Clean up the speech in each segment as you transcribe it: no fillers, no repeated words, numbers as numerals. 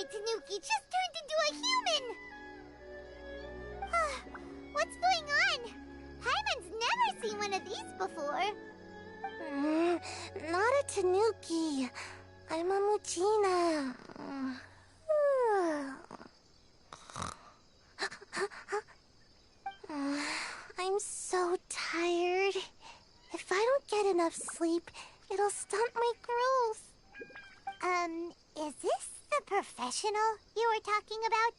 my Tanuki just turned into a human! What's going on? Paimon's never seen one of these before. Not a Tanuki. I'm a Muchina. I'm so tired. If I don't get enough sleep, it'll stunt my growth. Is this the professional you were talking about?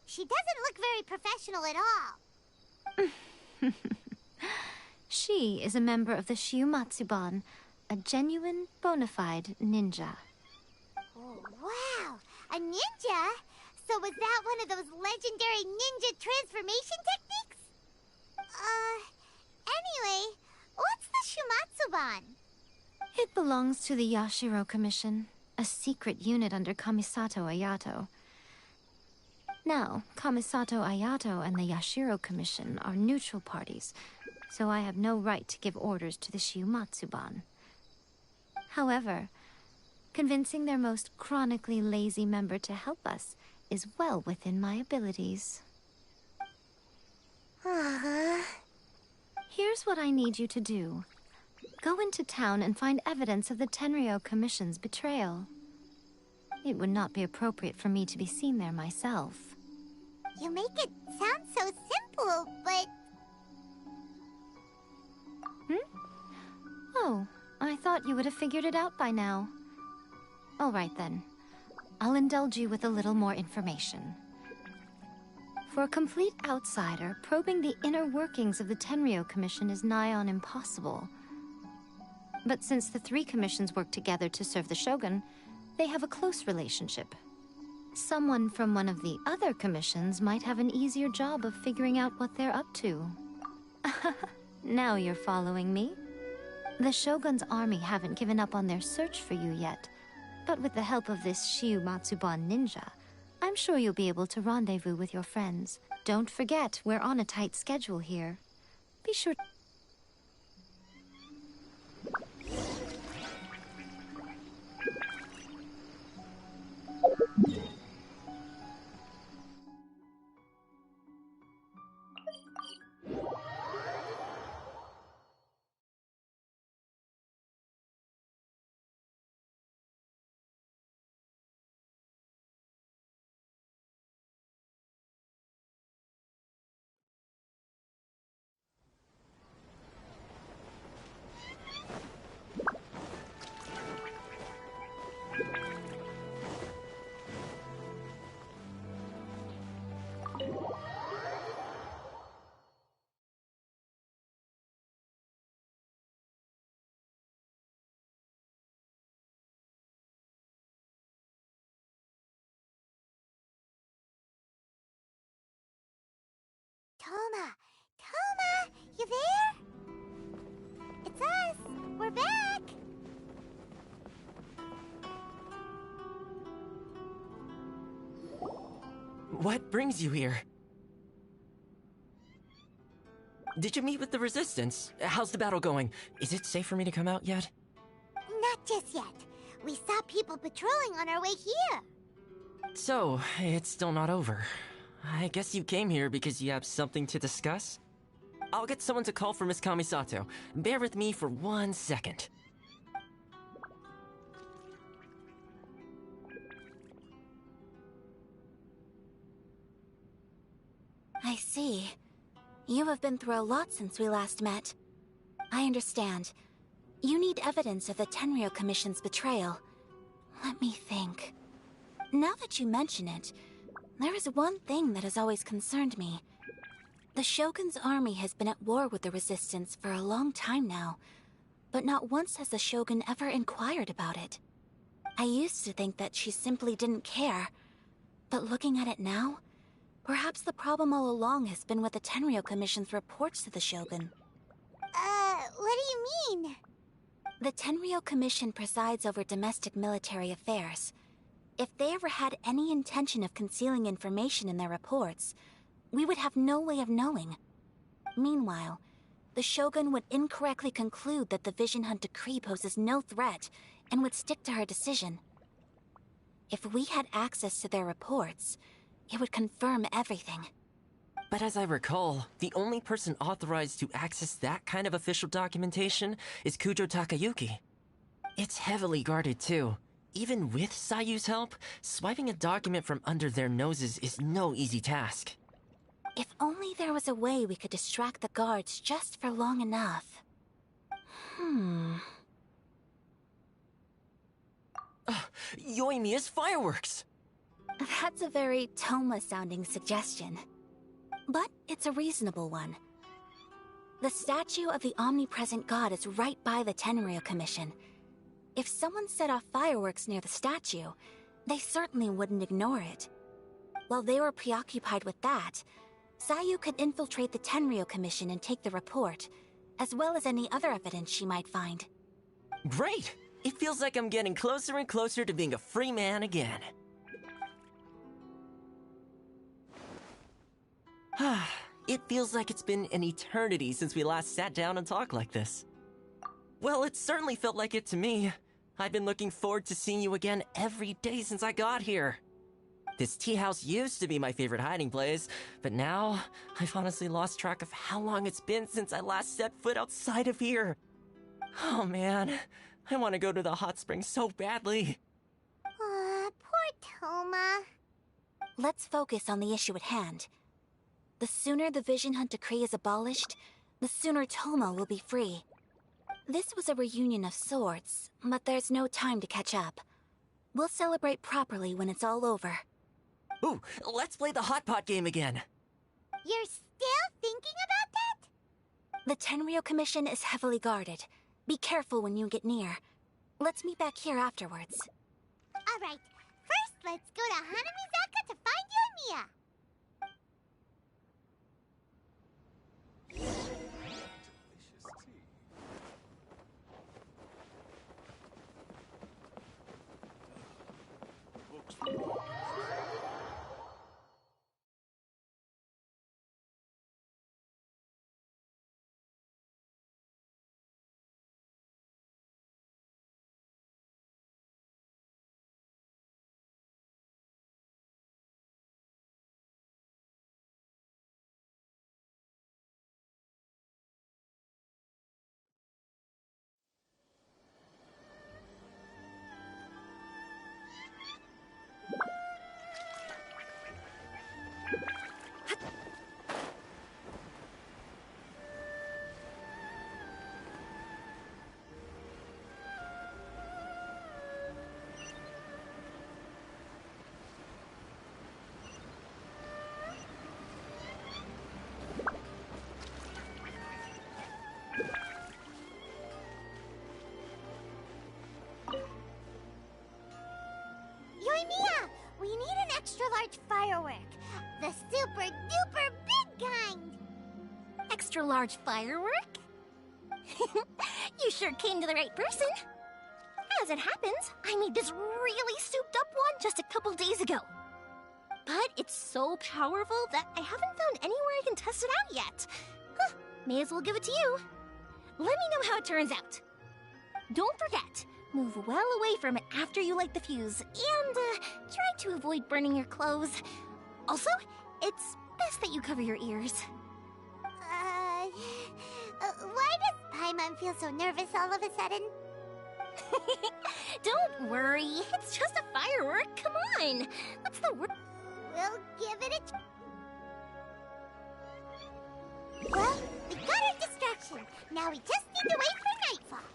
She doesn't look very professional at all. She is a member of the Shiumatsuban, a genuine, bona fide ninja. Oh, wow! A ninja? So was that one of those legendary ninja transformation techniques? Anyway, what's the Shiumatsuban? It belongs to the Yashiro Commission, a secret unit under Kamisato Ayato. Now, Kamisato Ayato and the Yashiro Commission are neutral parties, so I have no right to give orders to the Shiumatsuban. However, convincing their most chronically lazy member to help us is well within my abilities. Here's what I need you to do. Go into town and find evidence of the Tenryou Commission's betrayal. It would not be appropriate for me to be seen there myself. You make it sound so simple, but... Oh, I thought you would have figured it out by now. All right then. I'll indulge you with a little more information. For a complete outsider, probing the inner workings of the Tenryou Commission is nigh on impossible. But since the three commissions work together to serve the Shogun, they have a close relationship. Someone from one of the other commissions might have an easier job of figuring out what they're up to. Now you're following me. The Shogun's army haven't given up on their search for you yet, but with the help of this Shiumatsuban ninja, I'm sure you'll be able to rendezvous with your friends. Don't forget, we're on a tight schedule here. Be sure... Toma! Toma! You there? It's us! We're back! What brings you here? Did you meet with the Resistance? How's the battle going? Is it safe for me to come out yet? Not just yet. We saw people patrolling on our way here. So, it's still not over. I guess you came here because you have something to discuss? I'll get someone to call for Miss Kamisato. Bear with me for 1 second. I see. You have been through a lot since we last met. I understand. You need evidence of the Tenryou Commission's betrayal. Let me think. Now that you mention it, there is one thing that has always concerned me. The Shogun's army has been at war with the Resistance for a long time now, but not once has the Shogun ever inquired about it. I used to think that she simply didn't care, but looking at it now, perhaps the problem all along has been with the Tenryou Commission's reports to the Shogun. What do you mean? The Tenryou Commission presides over domestic military affairs. If they ever had any intention of concealing information in their reports, we would have no way of knowing. Meanwhile, the Shogun would incorrectly conclude that the Vision Hunt decree poses no threat and would stick to her decision. If we had access to their reports, it would confirm everything. But as I recall, the only person authorized to access that kind of official documentation is Kujo Takayuki. It's heavily guarded too. Even with Sayu's help, swiping a document from under their noses is no easy task. If only there was a way we could distract the guards just for long enough. Yoimiya's fireworks! That's a very Toma-sounding suggestion. But it's a reasonable one. The statue of the omnipresent god is right by the Tenryou Commission. If someone set off fireworks near the statue, they certainly wouldn't ignore it. While they were preoccupied with that, Sayu could infiltrate the Tenryou Commission and take the report, as well as any other evidence she might find. Great! It feels like I'm getting closer and closer to being a free man again. It feels like it's been an eternity since we last sat down and talked like this. Well, it certainly felt like it to me. I've been looking forward to seeing you again every day since I got here. This tea house used to be my favorite hiding place, but now I've honestly lost track of how long it's been since I last set foot outside of here. Oh man, I want to go to the hot springs so badly. Poor Toma. Let's focus on the issue at hand. The sooner the Vision Hunt Decree is abolished, the sooner Toma will be free. This was a reunion of sorts, but there's no time to catch up. We'll celebrate properly when it's all over. Ooh, let's play the hot pot game again. You're still thinking about that? The Tenryou Commission is heavily guarded. Be careful when you get near. Let's meet back here afterwards. Alright, first let's go to Hanamizaka to find Yoimiya. Yoimiya, we need an extra-large firework. The super-duper big kind. Extra-large firework? You sure came to the right person. As it happens, I made this really souped-up one just a couple days ago. But it's so powerful that I haven't found anywhere I can test it out yet. Huh, may as well give it to you. Let me know how it turns out. Don't forget, move well away from it after you light the fuse, and try to avoid burning your clothes. Also, it's best that you cover your ears. Why does Paimon feel so nervous all of a sudden? Don't worry, it's just a firework, come on! What's the word? We'll give it a... Well, we got our distraction. Now we just need to wait for nightfall.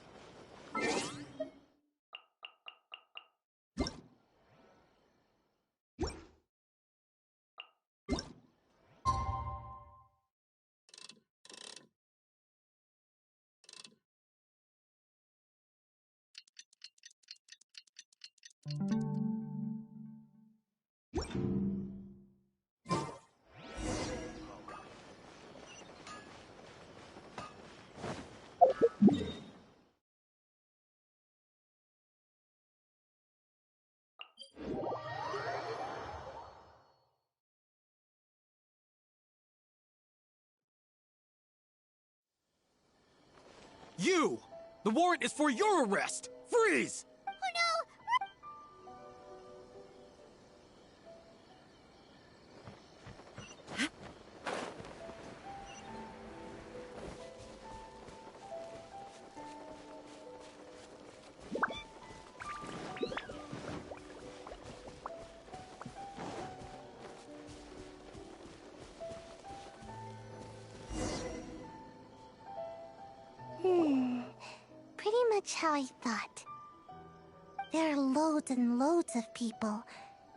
You! The warrant is for your arrest! Freeze! Oh no! much how I thought. There are loads and loads of people.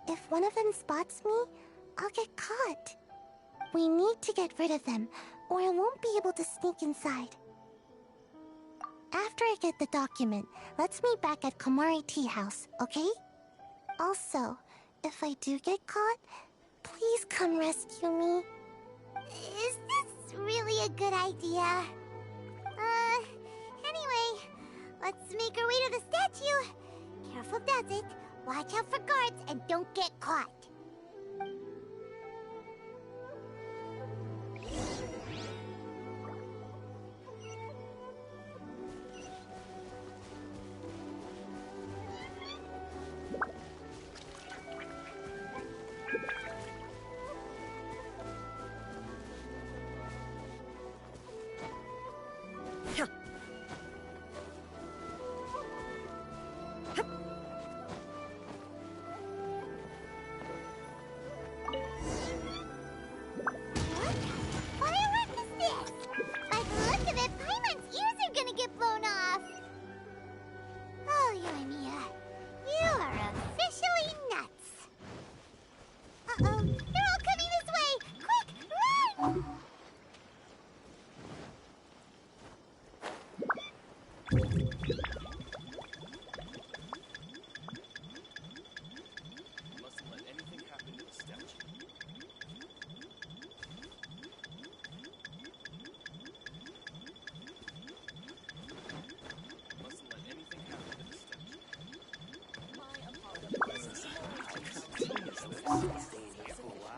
If one of them spots me, I'll get caught. We need to get rid of them, or I won't be able to sneak inside. After I get the document, let's meet back at Komari Tea House, okay? Also, if I do get caught, please come rescue me. Is this really a good idea? Anyway, let's make our way to the statue. Careful does it. Watch out for guards and don't get caught.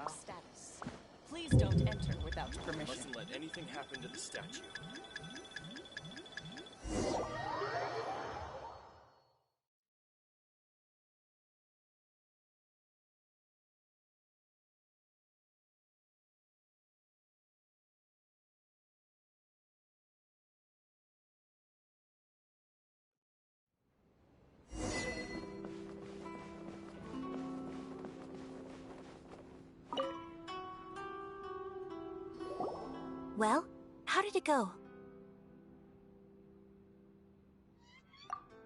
Status. Please don't enter without permission. Mustn't let anything happen to the statue. Well, how did it go?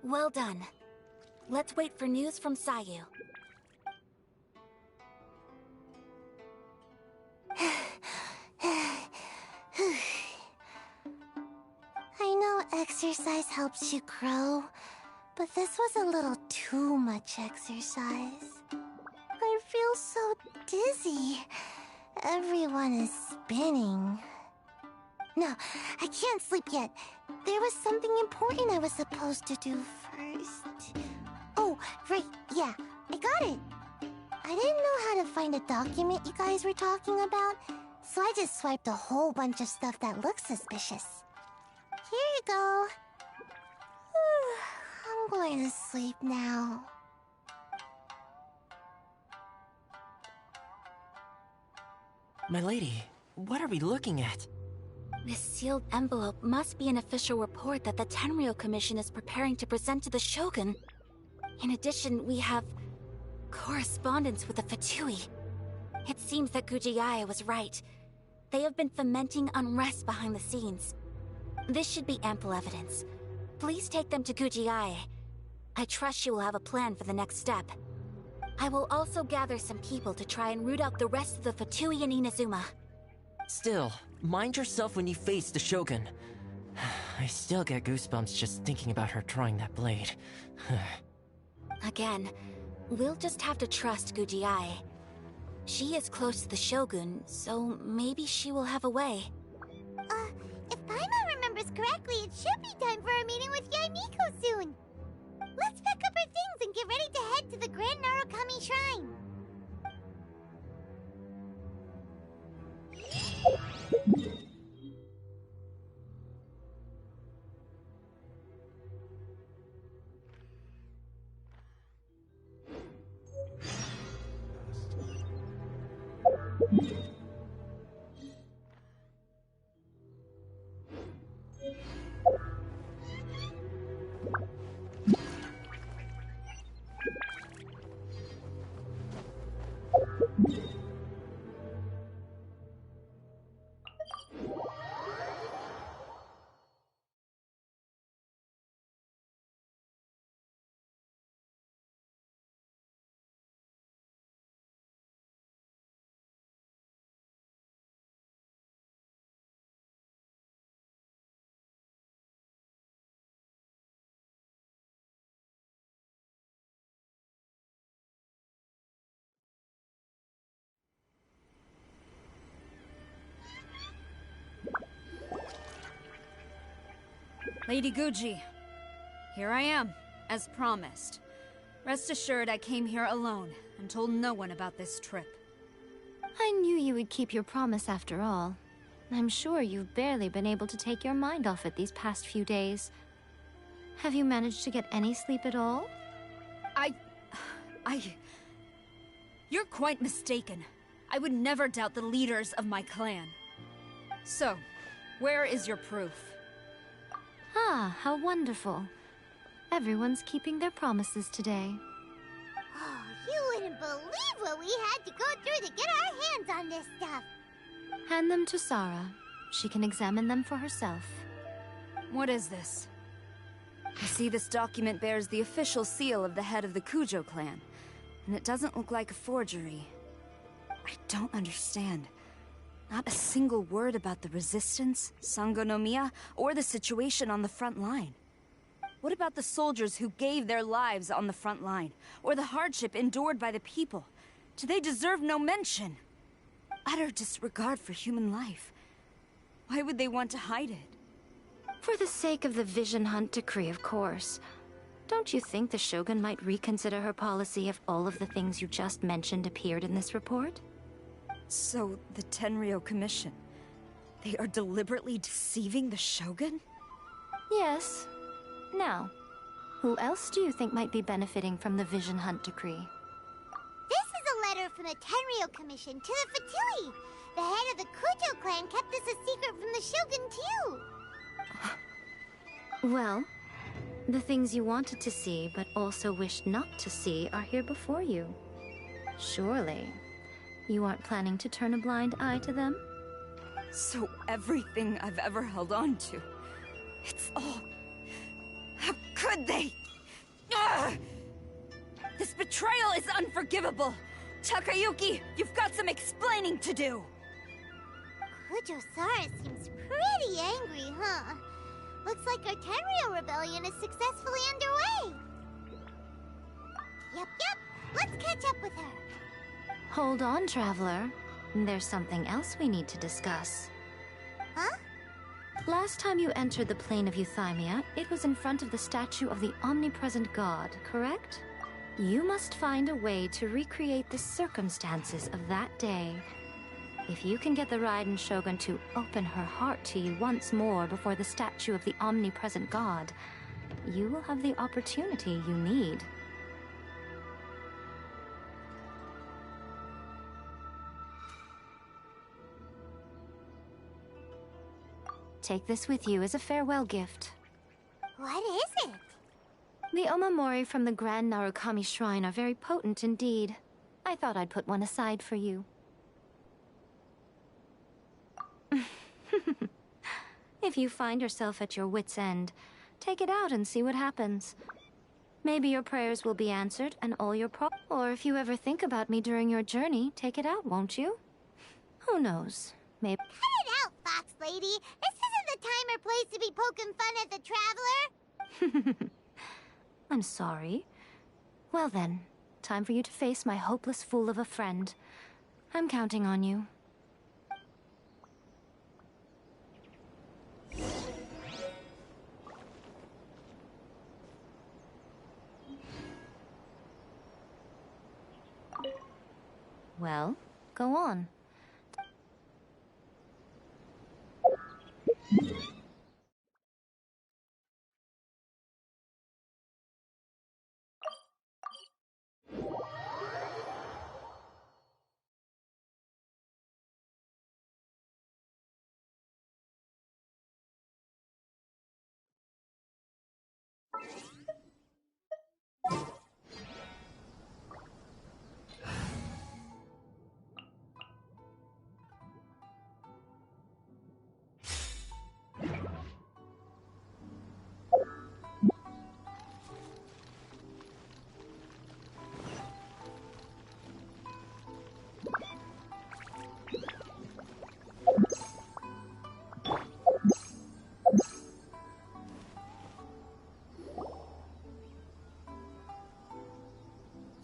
Well done. Let's wait for news from Sayu. I know exercise helps you grow, but this was a little too much exercise. I feel so dizzy. Everyone is spinning. No, I can't sleep yet. There was something important I was supposed to do first. Oh, right, yeah, I got it. I didn't know how to find a document you guys were talking about, so I just swiped a whole bunch of stuff that looks suspicious. Here you go. I'm going to sleep now. My lady, what are we looking at? This sealed envelope must be an official report that the Tenryou Commission is preparing to present to the Shogun. In addition, we have correspondence with the Fatui. It seems that Gujiae was right. They have been fomenting unrest behind the scenes. This should be ample evidence. Please take them to Gujiae. I trust she will have a plan for the next step. I will also gather some people to try and root out the rest of the Fatui in Inazuma. Still, mind yourself when you face the Shogun. I still get goosebumps just thinking about her drawing that blade. Again, we'll just have to trust Gujiae. She is close to the Shogun, so maybe she will have a way. If Paimon remembers correctly, it should be time for a meeting with Yaimiko soon. Let's pack up our things and get ready to head to the Grand Narukami Shrine. Lady Guji, here I am, as promised. Rest assured I came here alone and told no one about this trip. I knew you would keep your promise after all. I'm sure you've barely been able to take your mind off it these past few days. Have you managed to get any sleep at all? You're quite mistaken. I would never doubt the leaders of my clan. So, where is your proof? Ah, how wonderful. Everyone's keeping their promises today. Oh, you wouldn't believe what we had to go through to get our hands on this stuff. Hand them to Sarah. She can examine them for herself. What is this? You see, this document bears the official seal of the head of the Kujo clan, and it doesn't look like a forgery. I don't understand. Not a single word about the resistance, Sangonomiya, or the situation on the front line. What about the soldiers who gave their lives on the front line, or the hardship endured by the people? Do they deserve no mention? Utter disregard for human life. Why would they want to hide it? For the sake of the Vision Hunt decree, of course. Don't you think the Shogun might reconsider her policy if all of the things you just mentioned appeared in this report? So, the Tenryo Commission, they are deliberately deceiving the Shogun? Yes. Now, who else do you think might be benefiting from the Vision Hunt decree? This is a letter from the Tenryo Commission to the Fatui. The head of the Kujo clan kept this a secret from the Shogun, too. Well, the things you wanted to see but also wished not to see are here before you. Surely, you aren't planning to turn a blind eye to them? So everything I've ever held on to, it's all... How could they? Ugh! This betrayal is unforgivable! Takayuki, you've got some explaining to do! Kujo-Sara seems pretty angry, huh? Looks like our Tenryo rebellion is successfully underway. Yep. Let's catch up with her. Hold on, Traveler. There's something else we need to discuss. Huh? Last time you entered the plane of Euthymia, it was in front of the statue of the omnipresent god, correct? You must find a way to recreate the circumstances of that day. If you can get the Raiden Shogun to open her heart to you once more before the statue of the omnipresent god, you will have the opportunity you need. Take this with you as a farewell gift. What is it? The omamori from the Grand Narukami Shrine are very potent indeed. I thought I'd put one aside for you. If you find yourself at your wit's end, take it out and see what happens. Maybe your prayers will be answered and all your or if you ever think about me during your journey, take it out, won't you? Who knows? Maybe. Cut it out, Fox Lady. This isn't the time or place to be poking fun at the Traveler. I'm sorry. Well then, time for you to face my hopeless fool of a friend. I'm counting on you. Well, go on.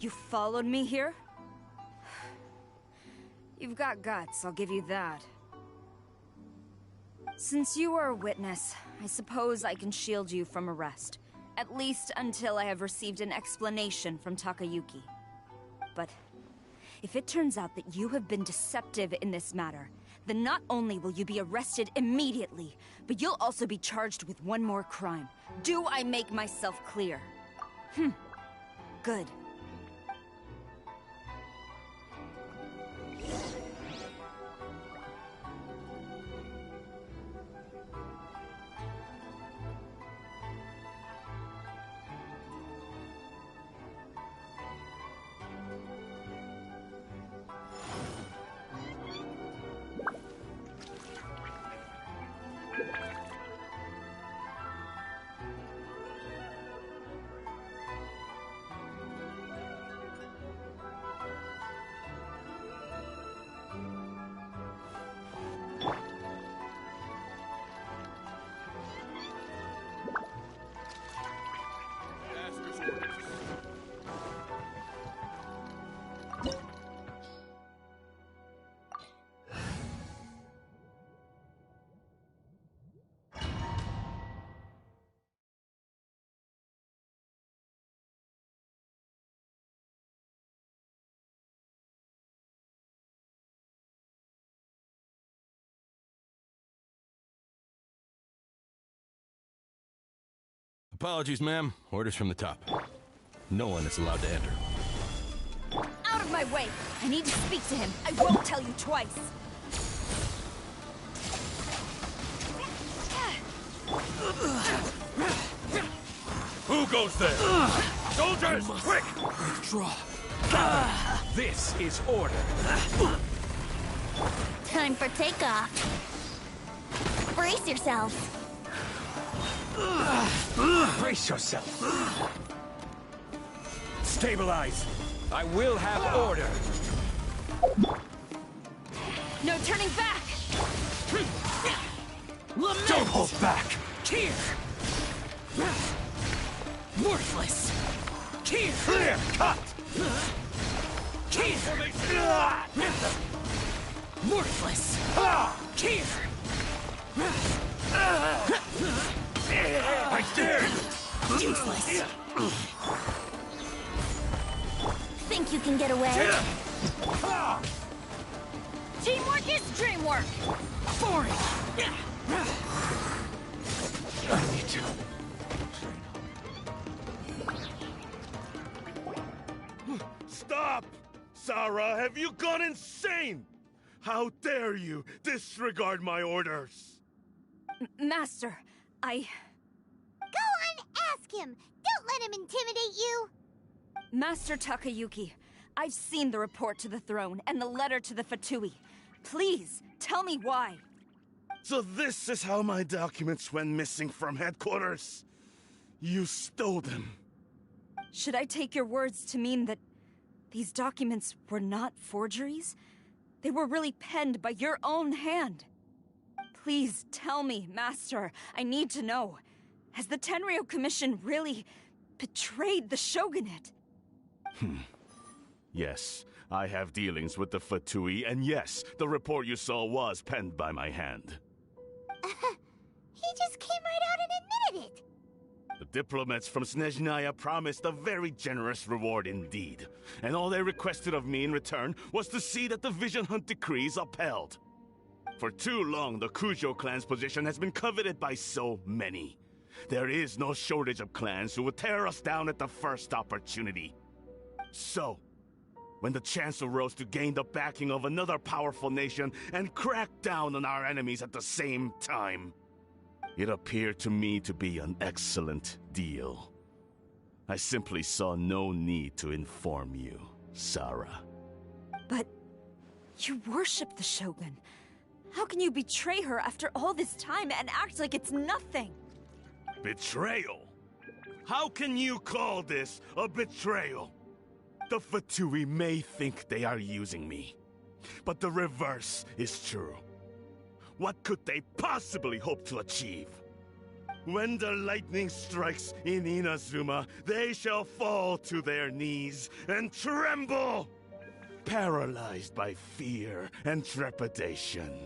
You followed me here? You've got guts, I'll give you that. Since you are a witness, I suppose I can shield you from arrest. At least until I have received an explanation from Takayuki. But if it turns out that you have been deceptive in this matter, then not only will you be arrested immediately, but you'll also be charged with one more crime. Do I make myself clear? Good. Apologies, ma'am. Orders from the top. No one is allowed to enter. Out of my way! I need to speak to him. I won't tell you twice. Who goes there? Soldiers, quick! Withdraw. This is order. Time for takeoff. Brace yourselves. Brace yourself. Stabilize. I will have order. No turning back! Don't hold back. Here! Worthless! Here! Clear cut. Here! Worthless! Here! I dare you. Useless. Think you can get away? Teamwork is dreamwork! Boring! I need to. Stop! Sarah, have you gone insane? How dare you disregard my orders? Master, Go on, ask him! Don't let him intimidate you! Master Takayuki, I've seen the report to the throne and the letter to the Fatui. Please, tell me why. So this is how my documents went missing from headquarters. You stole them. Should I take your words to mean that these documents were not forgeries? They were really penned by your own hand. Please tell me, Master. I need to know. Has the Tenryo Commission really betrayed the Shogunate? Yes, I have dealings with the Fatui, and yes, the report you saw was penned by my hand. He just came right out and admitted it! The diplomats from Snezhnaya promised a very generous reward indeed, and all they requested of me in return was to see that the Vision Hunt decrees upheld. For too long, the Kujo clan's position has been coveted by so many. There is no shortage of clans who would tear us down at the first opportunity. So, when the chance arose to gain the backing of another powerful nation and crack down on our enemies at the same time, it appeared to me to be an excellent deal. I simply saw no need to inform you, Sarah. But you worship the Shogun. How can you betray her after all this time and act like it's nothing? Betrayal? How can you call this a betrayal? The Fatui may think they are using me, but the reverse is true. What could they possibly hope to achieve? When the lightning strikes in Inazuma, they shall fall to their knees and tremble, paralyzed by fear and trepidation.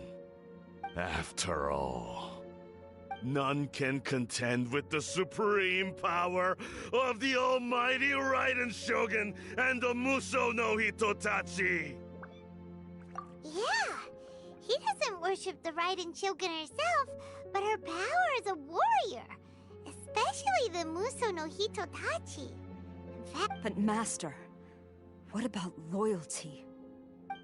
After all, None can contend with the supreme power of the almighty Raiden Shogun and the Muso no Hitotachi! Yeah, he doesn't worship the Raiden Shogun herself, but her power as a warrior, especially the Muso no Hitotachi. In fact, But Master, what about loyalty?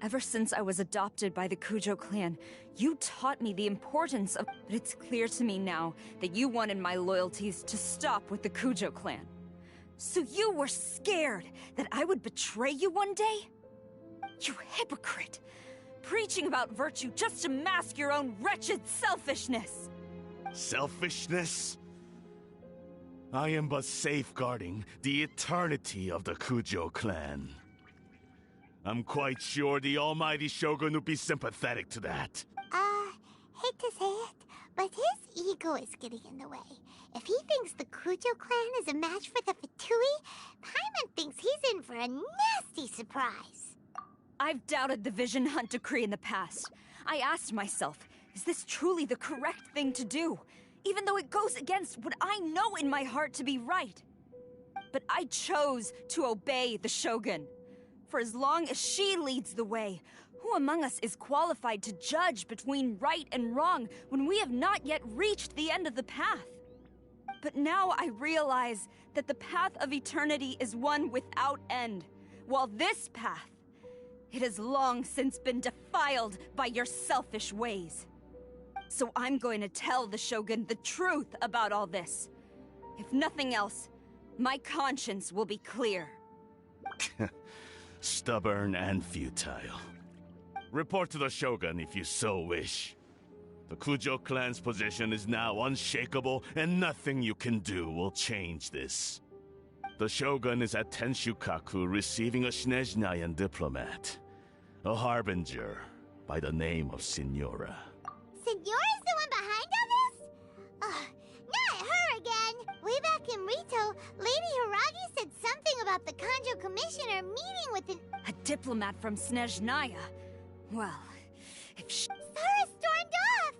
Ever since I was adopted by the Kujo clan, you taught me the importance of... But it's clear to me now that you wanted my loyalties to stop with the Kujo clan. So you were scared that I would betray you one day? You hypocrite! Preaching about virtue just to mask your own wretched selfishness! Selfishness? I am but safeguarding the eternity of the Kujo clan. I'm quite sure the almighty Shogun would be sympathetic to that. hate to say it, but his ego is getting in the way. If he thinks the Kujo clan is a match for the Fatui, Paimon thinks he's in for a nasty surprise. I've doubted the Vision Hunt decree in the past. I asked myself, is this truly the correct thing to do? Even though it goes against what I know in my heart to be right. But I chose to obey the Shogun. For as long as she leads the way, who among us is qualified to judge between right and wrong when we have not yet reached the end of the path? But now I realize that the path of eternity is one without end, while this path, it has long since been defiled by your selfish ways. So I'm going to tell the Shogun the truth about all this. If nothing else, my conscience will be clear. Stubborn and futile. Report to the Shogun if you so wish. The Kujo clan's position is now unshakable, and nothing you can do will change this. The Shogun is at Tenshukaku receiving a Snezhnayan diplomat. A harbinger by the name of Signora. Signora's the one behind all this? Not her again! Way back in Rito, Lady Hiragi said something about the Kanjo Commissioner meeting with an... A diplomat from Snezhnaya? Well, if she... Sara stormed off!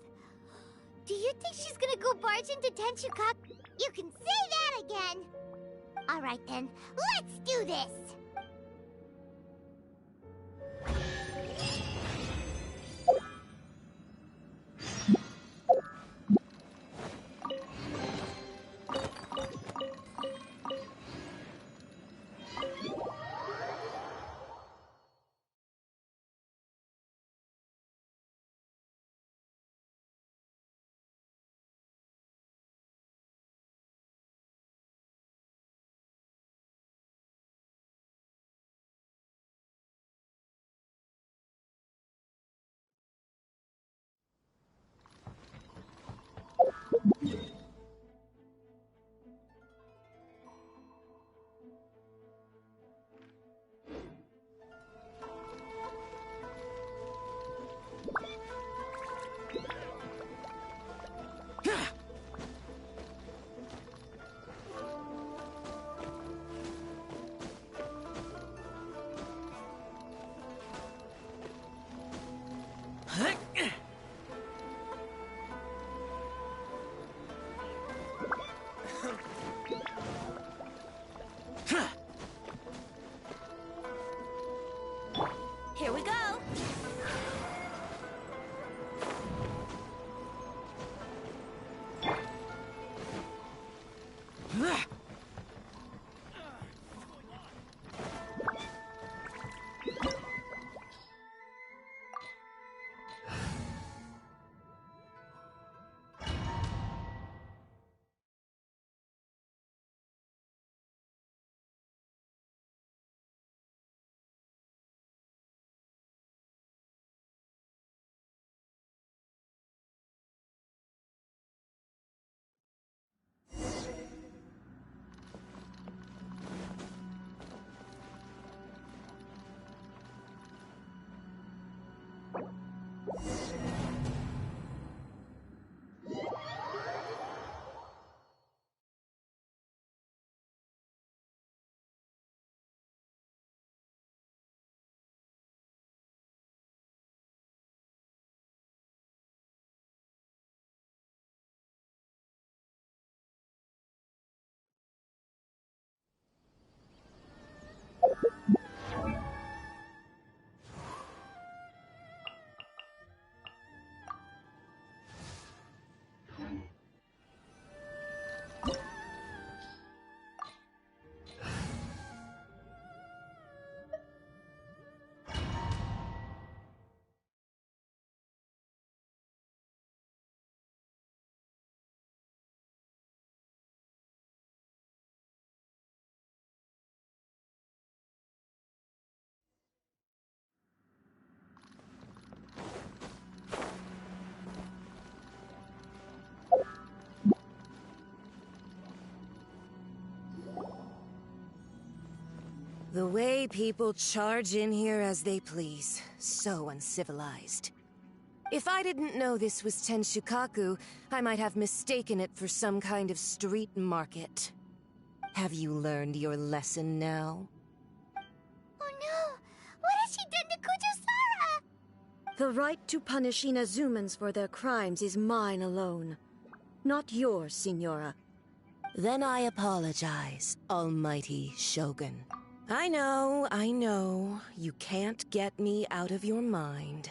Do you think she's gonna go barge into Tenshukaku? You can say that again! Alright then, let's do this! The way people charge in here as they please. So uncivilized. If I didn't know this was Tenshukaku, I might have mistaken it for some kind of street market. Have you learned your lesson now? Oh no! What has she done to Kujusara? The right to punish Inazumans for their crimes is mine alone. Not yours, Signora. Then I apologize, Almighty Shogun. I know, you can't get me out of your mind.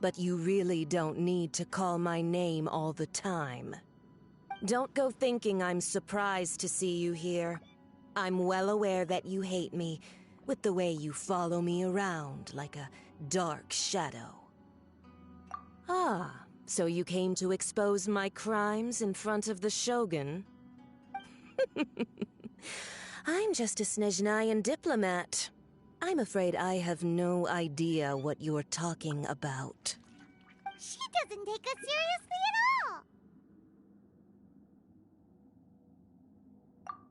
But you really don't need to call my name all the time. Don't go thinking I'm surprised to see you here. I'm well aware that you hate me, with the way you follow me around like a dark shadow. Ah, so you came to expose my crimes in front of the Shogun? I'm just a Snezhnayan diplomat. I'm afraid I have no idea what you're talking about. She doesn't take us seriously at all!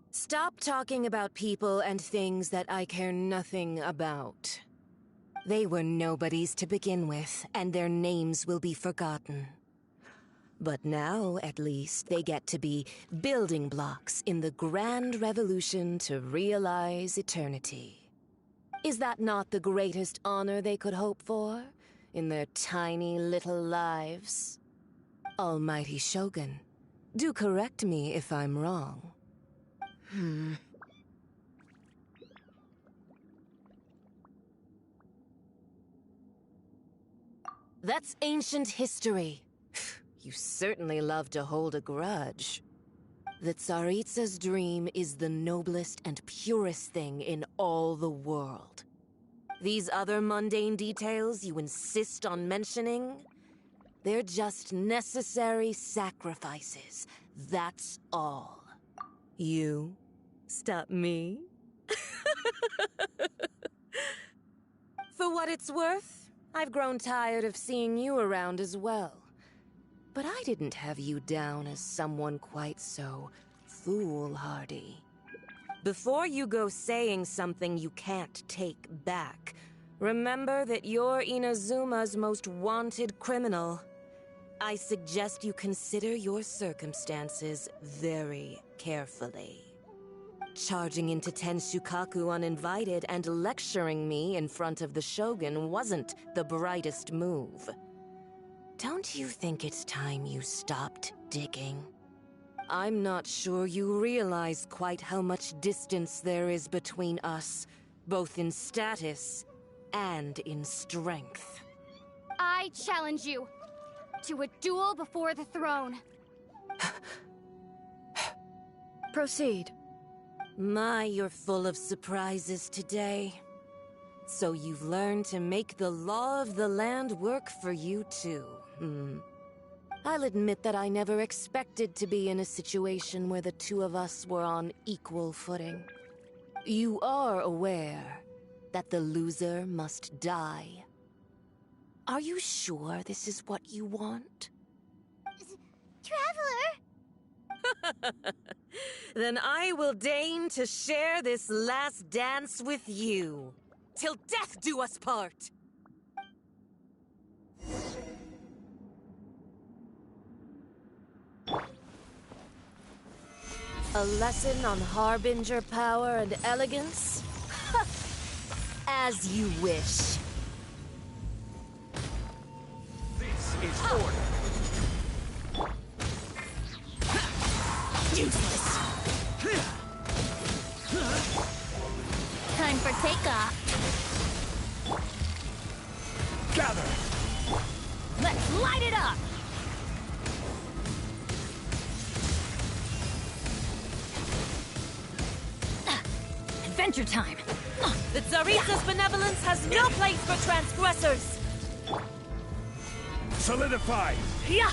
Stop talking about people and things that I care nothing about. They were nobodies to begin with, and their names will be forgotten. But now, at least, they get to be building blocks in the grand revolution to realize eternity. Is that not the greatest honor they could hope for in their tiny little lives? Almighty Shogun, do correct me if I'm wrong. That's ancient history. You certainly love to hold a grudge. The Tsaritsa's dream is the noblest and purest thing in all the world. These other mundane details you insist on mentioning, they're just necessary sacrifices. That's all. You stop me? For what it's worth, I've grown tired of seeing you around as well. But I didn't have you down as someone quite so foolhardy. Before you go saying something you can't take back, remember that you're Inazuma's most wanted criminal. I suggest you consider your circumstances very carefully. Charging into Tenshukaku uninvited and lecturing me in front of the Shogun wasn't the brightest move. Don't you think it's time you stopped digging? I'm not sure you realize quite how much distance there is between us, both in status and in strength. I challenge you to a duel before the throne. Proceed. My, you're full of surprises today. So you've learned to make the law of the land work for you too. I'll admit that I never expected to be in a situation where the two of us were on equal footing. You are aware that the loser must die. Are you sure this is what you want? Traveler! Then I will deign to share this last dance with you. Till death do us part! A lesson on Harbinger power and elegance? As you wish. This is order. Useless. Time for takeoff. Gather. Let's light it up! Adventure time! The Tsaritsa's benevolence has no place for transgressors! Solidify. Yeah!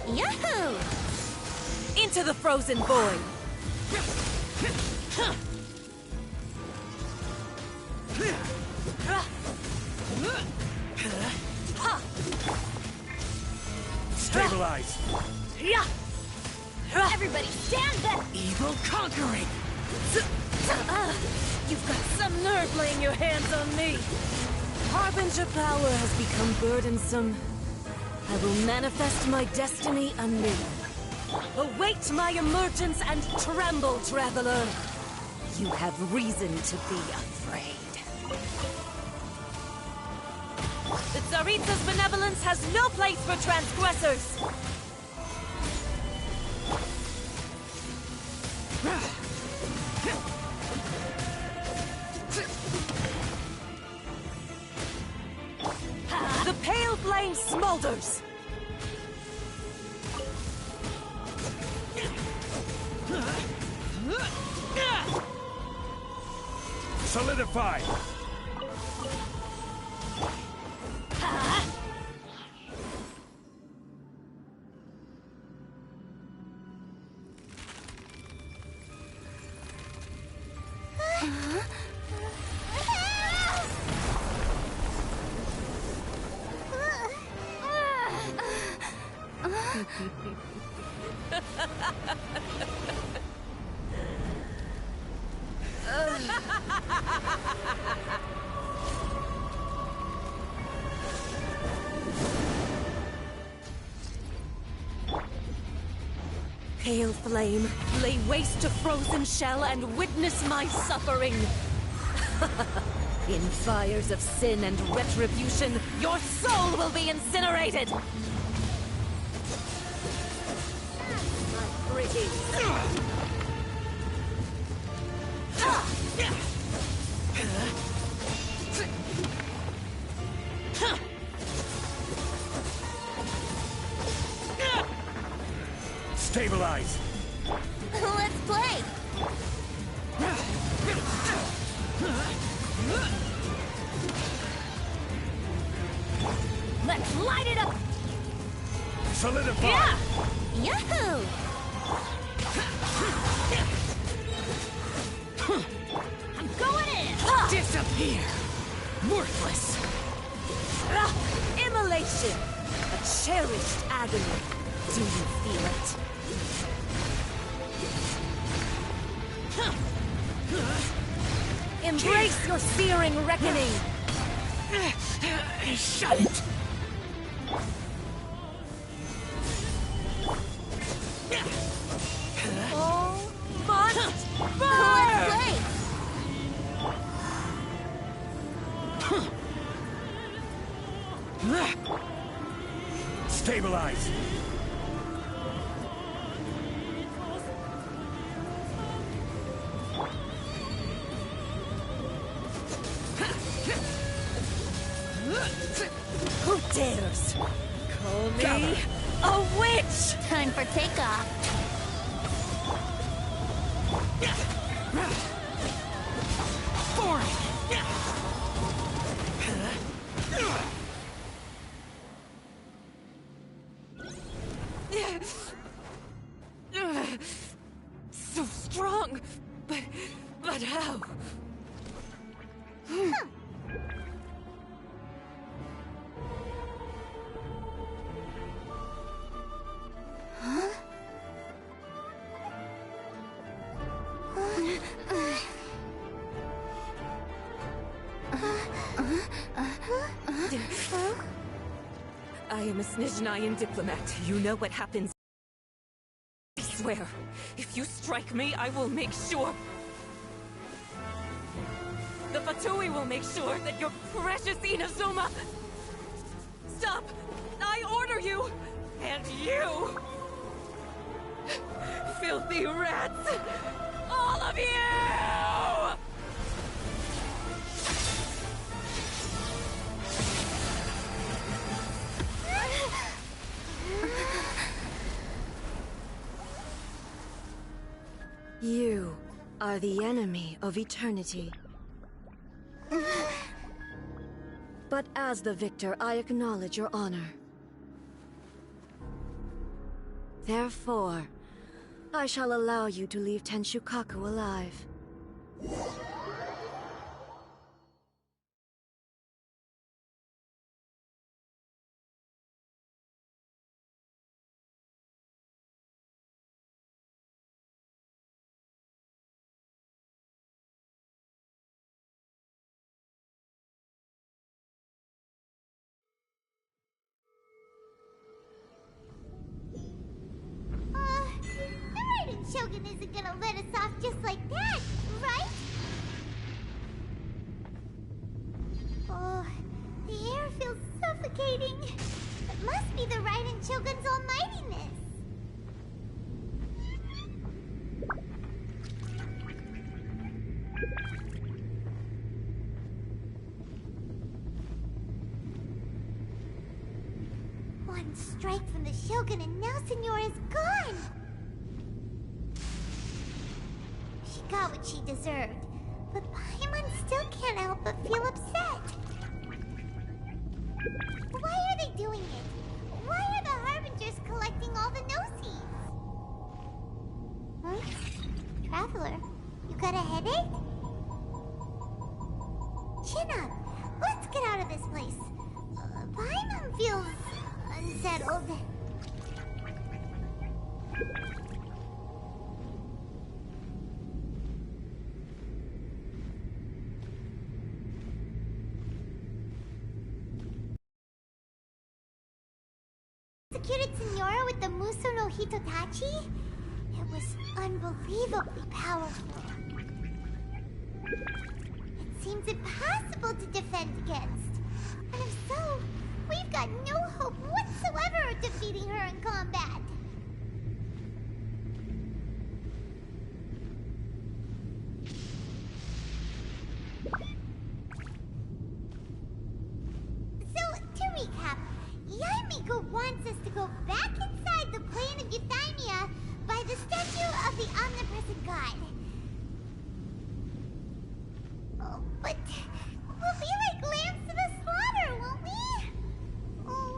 Yahoo! Into the frozen void! Stabilize. Yeah! Everybody stand back! Evil conquering! You've got some nerve laying your hands on me! Harbinger power has become burdensome. I will manifest my destiny anew. Await my emergence and tremble, traveler! You have reason to be afraid. The Tsaritsa's benevolence has no place for transgressors! The pale flame smolders! Solidify! Pale flame, lay waste to frozen shell and witness my suffering! In fires of sin and retribution, your soul will be incinerated! Pretty. Stabilize! Let's play! Let's light it up! Solidify! Yeah! Yahoo! I'm going in! Disappear! Worthless! Immolation! A cherished agony. Do you feel it? Embrace your searing reckoning! Shut it! Oh, must Let's play! Stabilize! Who dares? Call me a witch! Time for takeoff. So strong, but how? I am a Snezhnayan diplomat. You know what happens. I swear, if you strike me, I will make sure... The Fatui will make sure that your precious Inazuma... Stop! I order you! And you! Filthy rats! All of you! You are the enemy of eternity. But as the victor, I acknowledge your honor. Therefore, I shall allow you to leave Tenshukaku alive. Shogun isn't gonna let us off just like that, right? Oh, the air feels suffocating. It must be the Raiden Shogun's almightiness. One strike from the Shogun and now Senora is gone! She got what she deserved, but Paimon still can't help but feel upset. Why are they doing it? Why are the Harbingers collecting all the no-seeds? Huh? Traveler, you got a headache? Chin up. Let's get out of this place. Paimon feels unsettled. Executed Senora with the Muso no Hitotachi? It was unbelievably powerful. It seems impossible to defend against. And if so, we've got no hope whatsoever of defeating her in combat. So, to recap, Yaimiko wants us to go back inside the plane of Euthymia by the statue of the omnipresent god. Oh, but we'll be like lambs to the slaughter, won't we? Oh,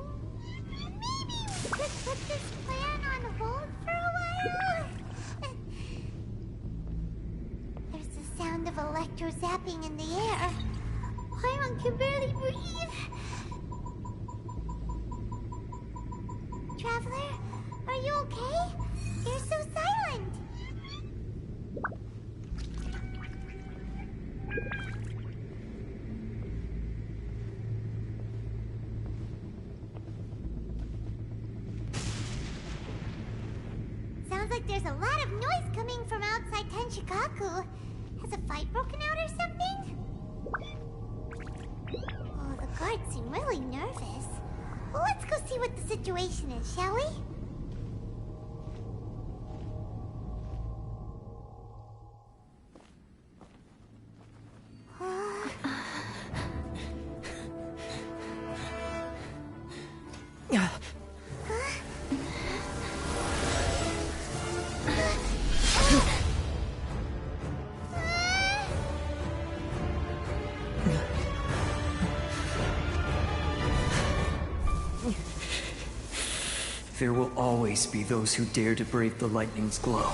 maybe we could put this plan on hold for a while? There's the sound of electro zapping in the air. Paimon can barely breathe. Traveler, are you okay? You're so silent. Sounds like there's a lot of noise coming from outside Tenshikaku. Has a fight broken out or something? Oh, the guards seem really nervous. Well, let's go see what the situation is, shall we? There will always be those who dare to brave the lightning's glow.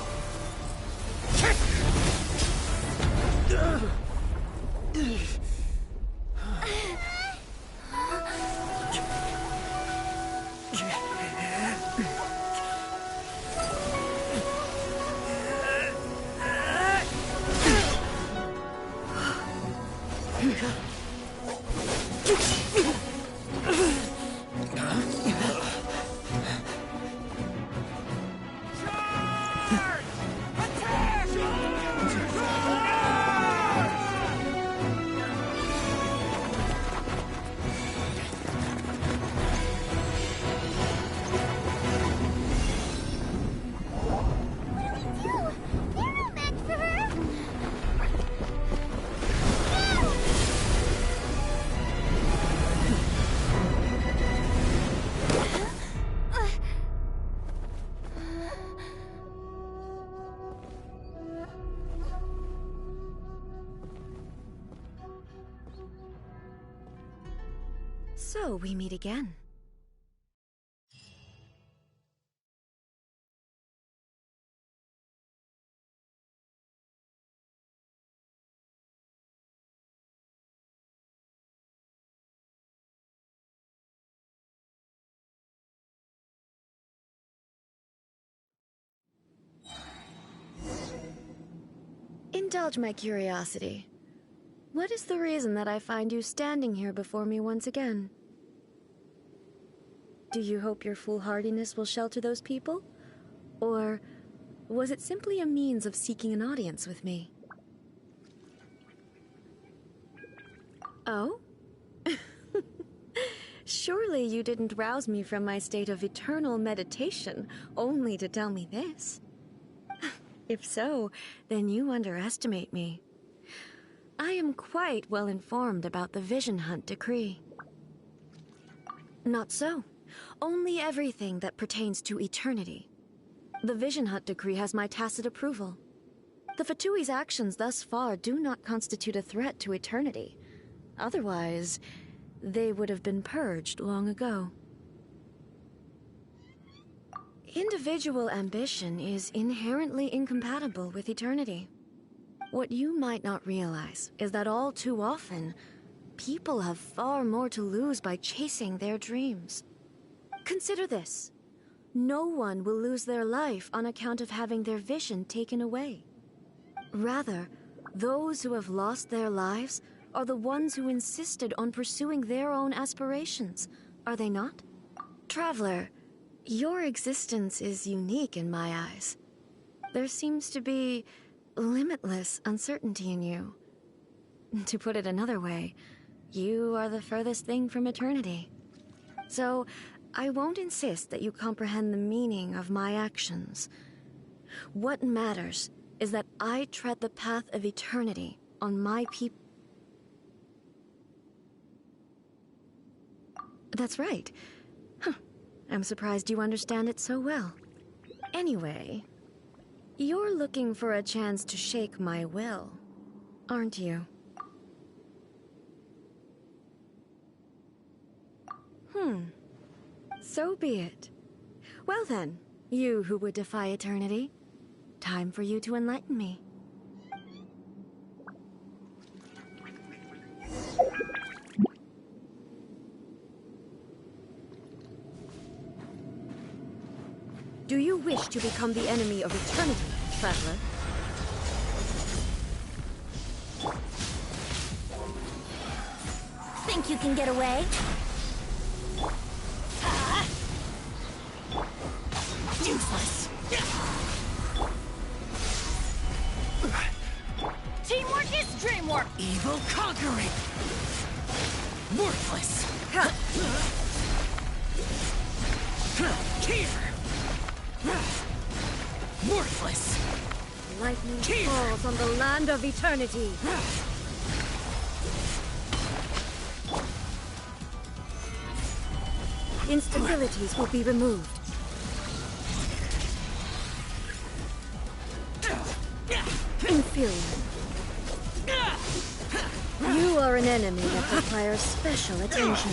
So we meet again. Indulge my curiosity. What is the reason that I find you standing here before me once again? Do you hope your foolhardiness will shelter those people? Or Was it simply a means of seeking an audience with me? Oh? Surely you didn't rouse me from my state of eternal meditation only to tell me this. If so, then you underestimate me. I am quite well informed about the Vision Hunt decree. Not so. Only everything that pertains to eternity. The Vision Hunt decree has my tacit approval. The Fatui's actions thus far do not constitute a threat to eternity. Otherwise, they would have been purged long ago. Individual ambition is inherently incompatible with eternity. What you might not realize is that all too often, people have far more to lose by chasing their dreams. Consider this. No one will lose their life on account of having their vision taken away. Rather, those who have lost their lives are the ones who insisted on pursuing their own aspirations, are they not? Traveler, your existence is unique in my eyes. There seems to be limitless uncertainty in you. To put it another way, you are the furthest thing from eternity. So, I won't insist that you comprehend the meaning of my actions. What matters is that I tread the path of eternity on my people. That's right. Huh. I'm surprised you understand it so well. Anyway, you're looking for a chance to shake my will, aren't you? So be it. Well then, you who would defy eternity, time for you to enlighten me. Do you wish to become the enemy of eternity, traveler? Think you can get away? Useless. Teamwork is dreamwork! Evil conquering. Worthless. Here. Worthless. Lightning falls on the land of eternity. Instabilities will be removed. Inferior. You are an enemy that requires special attention.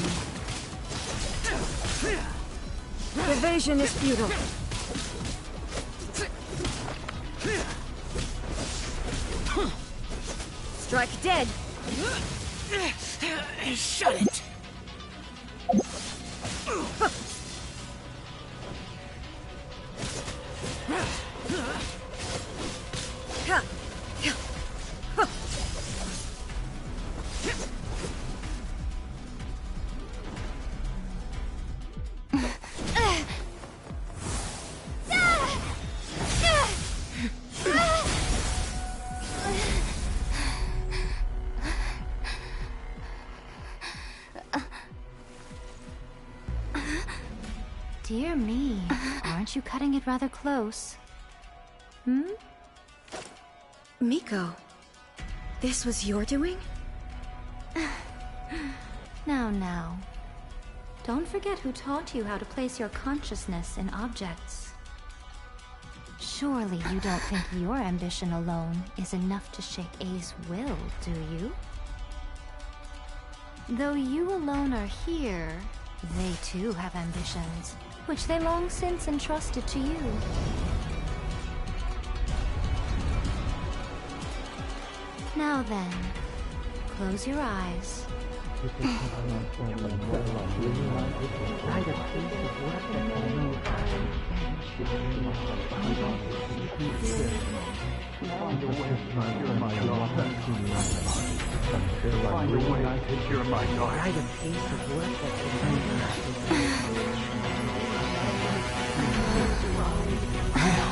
Evasion is futile. Strike dead. Shut it. Dear me, aren't you cutting it rather close? Miko, this was your doing? Now. Don't forget who taught you how to place your consciousness in objects. Surely you don't think your ambition alone is enough to shake A's will, do you? Though you alone are here, they too have ambitions, which they long since entrusted to you. Now then, close your eyes.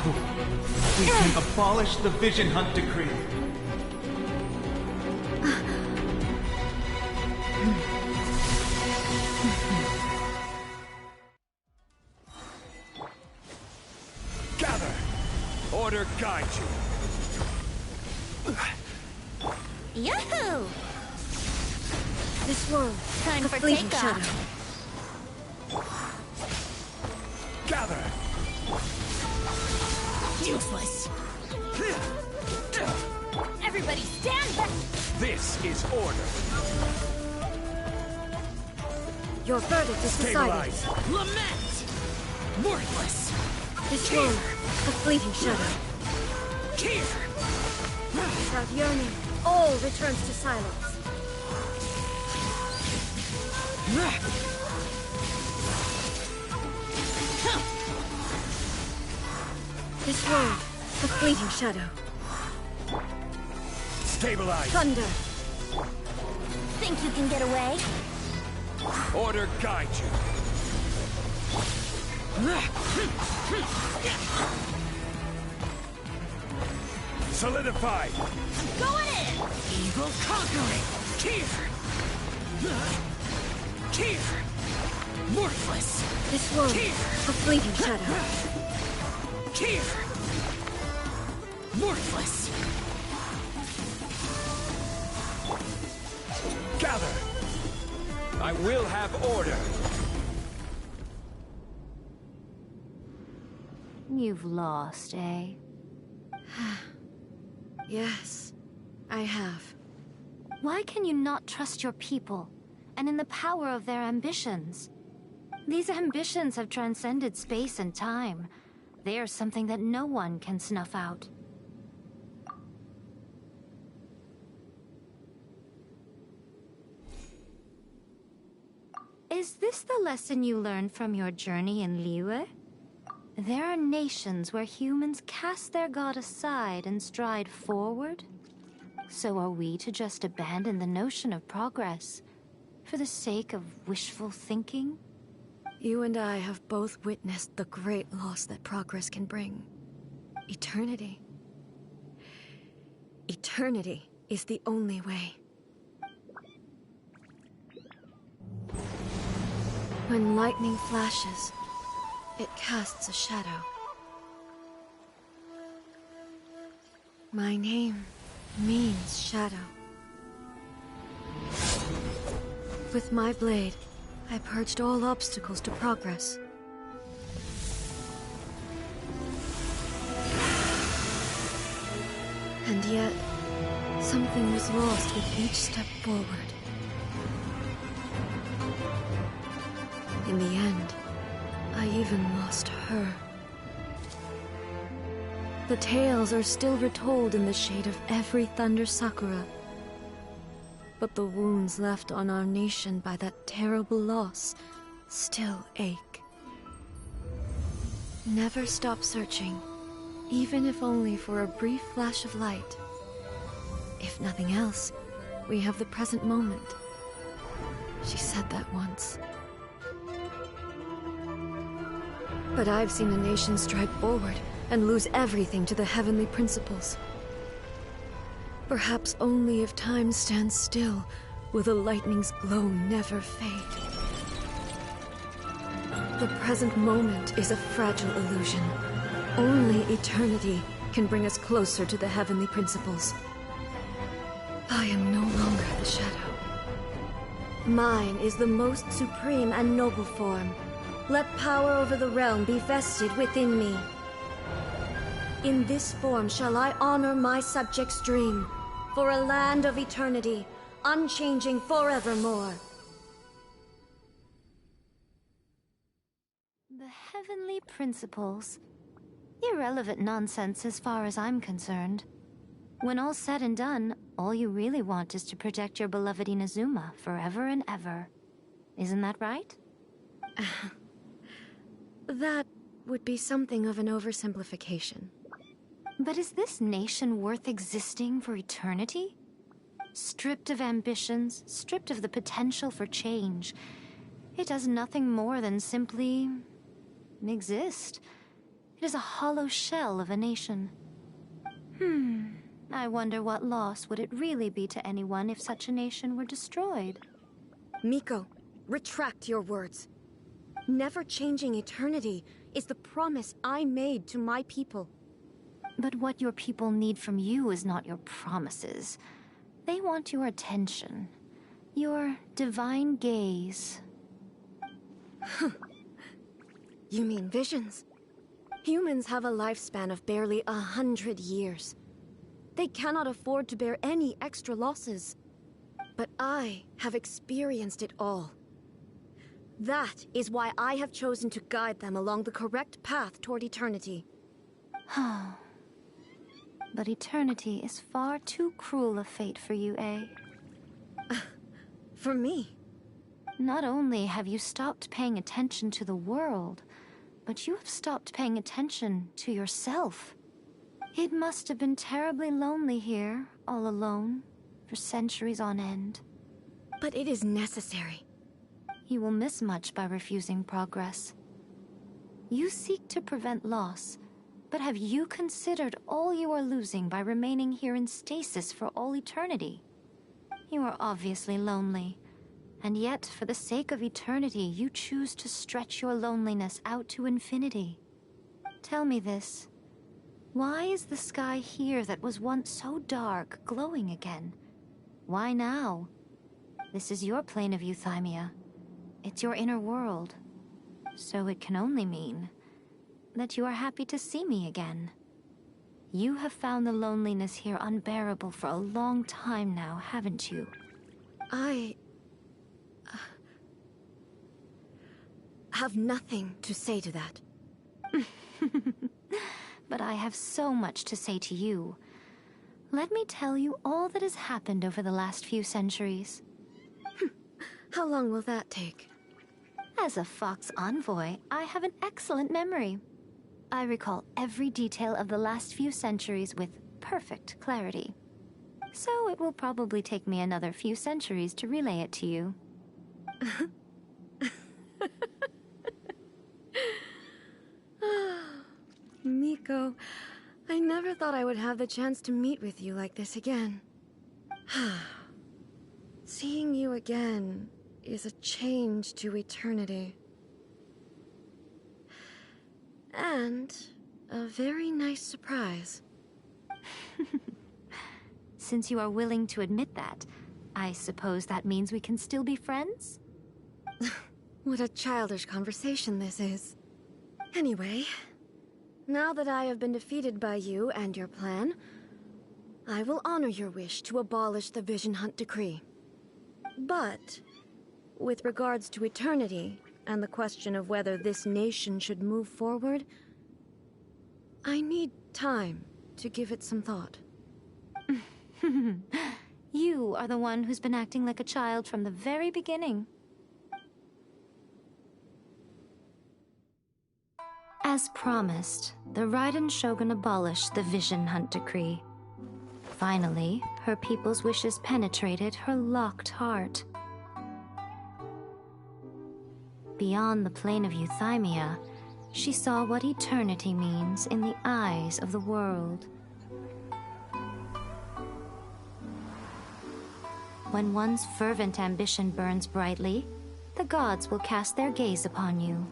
We can abolish the Vision Hunt Decree. Gather! Order guide you. Yahoo! This world, Time a for fleeting takeoff. shadow. Gather! Useless. Everybody stand back! This is order. Your verdict is decided. Stabilize. Lament! Worthless! This world, a fleeting shadow. Here! Without yearning, all returns to silence. This world, a fleeting shadow. Stabilize. Thunder. Think you can get away? Order guide you. Solidify. Going in! Evil conquering! Here! Here! Worthless! This world, a fleeting shadow. Here! Worthless! Gather. I will have order. You've lost, eh? Yes, I have. Why can you not trust your people, and in the power of their ambitions? These ambitions have transcended space and time. They are something that no one can snuff out. Is this the lesson you learned from your journey in Liyue? There are nations where humans cast their god aside and stride forward. So are we to just abandon the notion of progress for the sake of wishful thinking? You and I have both witnessed the great loss that progress can bring. Eternity. Eternity is the only way. When lightning flashes, it casts a shadow. My name means shadow. With my blade, I purged all obstacles to progress. And yet, something was lost with each step forward. In the end, I even lost her. The tales are still retold in the shade of every Thunder Sakura. But the wounds left on our nation by that terrible loss still ache. Never stop searching, even if only for a brief flash of light. If nothing else, we have the present moment. She said that once. But I've seen a nation stride forward and lose everything to the heavenly principles. Perhaps only if time stands still will the lightning's glow never fade. The present moment is a fragile illusion. Only eternity can bring us closer to the heavenly principles. I am no longer the shadow. Mine is the most supreme and noble form. Let power over the realm be vested within me. In this form shall I honor my subjects' dream, for a land of eternity, unchanging forevermore. The heavenly principles. Irrelevant nonsense as far as I'm concerned. When all's said and done, all you really want is to protect your beloved Inazuma forever and ever. Isn't that right? That would be something of an oversimplification. But is this nation worth existing for eternity? Stripped of ambitions, stripped of the potential for change, it does nothing more than simply exist. It It is a hollow shell of a nation. I wonder what loss would it really be to anyone if such a nation were destroyed? Miko, retract your words. Never changing eternity is the promise I made to my people. But what your people need from you is not your promises. They want your attention. Your divine gaze. You mean visions? Humans have a lifespan of barely 100 years. They cannot afford to bear any extra losses. But I have experienced it all. That is why I have chosen to guide them along the correct path toward eternity. But eternity is far too cruel a fate for you, eh? For me? Not only have you stopped paying attention to the world, but you have stopped paying attention to yourself. It must have been terribly lonely here, all alone, for centuries on end. But it is necessary. You will miss much by refusing progress. You seek to prevent loss, but have you considered all you are losing by remaining here in stasis for all eternity? You are obviously lonely, and yet for the sake of eternity you choose to stretch your loneliness out to infinity. Tell me this. Why is the sky here that was once so dark glowing again? Why now? This is your plane of euthymia. It's your inner world. So it can only mean that you are happy to see me again. You have found the loneliness here unbearable for a long time now, haven't you? I have nothing to say to that. But I have so much to say to you. Let me tell you all that has happened over the last few centuries. How long will that take? As a Fox envoy, I have an excellent memory. I recall every detail of the last few centuries with perfect clarity. So it will probably take me another few centuries to relay it to you. Miko, I never thought I would have the chance to meet with you like this again. Seeing you again is a change to eternity. And a very nice surprise. Since you are willing to admit that, I suppose that means we can still be friends? What a childish conversation this is. Anyway, now that I have been defeated by you and your plan, I will honor your wish to abolish the Vision Hunt Decree. But, with regards to eternity, and the question of whether this nation should move forward, I need time to give it some thought. You are the one who's been acting like a child from the very beginning. As promised, the Raiden Shogun abolished the Vision Hunt Decree. Finally, her people's wishes penetrated her locked heart. Beyond the plane of euthymia, she saw what eternity means in the eyes of the world. When one's fervent ambition burns brightly, the gods will cast their gaze upon you.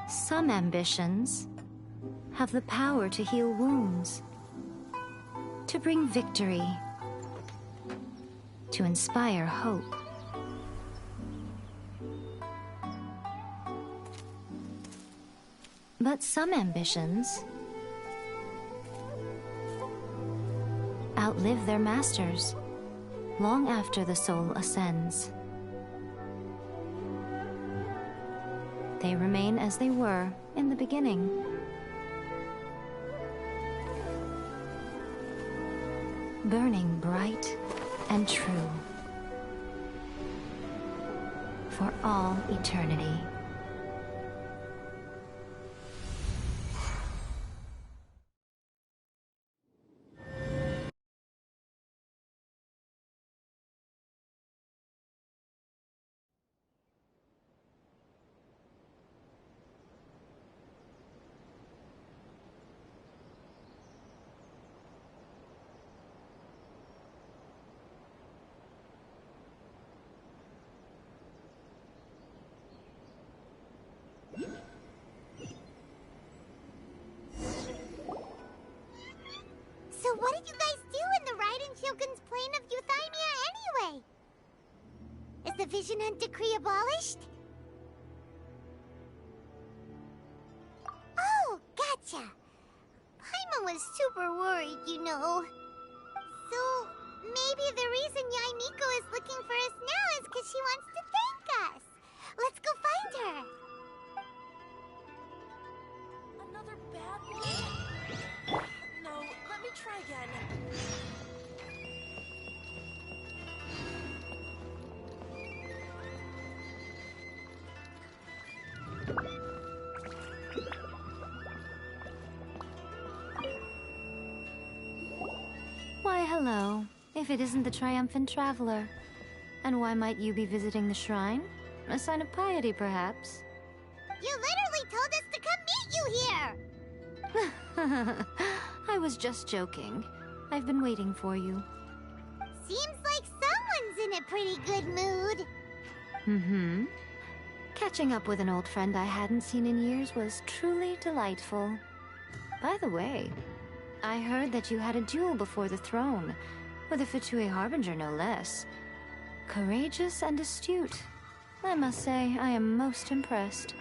Some ambitions have the power to heal wounds, to bring victory, to inspire hope. But some ambitions outlive their masters long after the soul ascends. They remain as they were in the beginning. Burning bright and true for all eternity. Vision Hunt decree abolished? Oh, gotcha. Paimon was super worried, you know. So, maybe the reason Yae Miko is looking for us now is because she wants to thank us. Let's go find her. Another bad one? No, let me try again. Why, hello. If it isn't the triumphant traveler. And why might you be visiting the shrine? A sign of piety, perhaps? You literally told us to come meet you here! I was just joking. I've been waiting for you. Seems like someone's in a pretty good mood. Mm-hmm. Catching up with an old friend I hadn't seen in years was truly delightful. By the way, I heard that you had a duel before the throne, with a Fatui Harbinger no less. Courageous and astute. I must say, I am most impressed.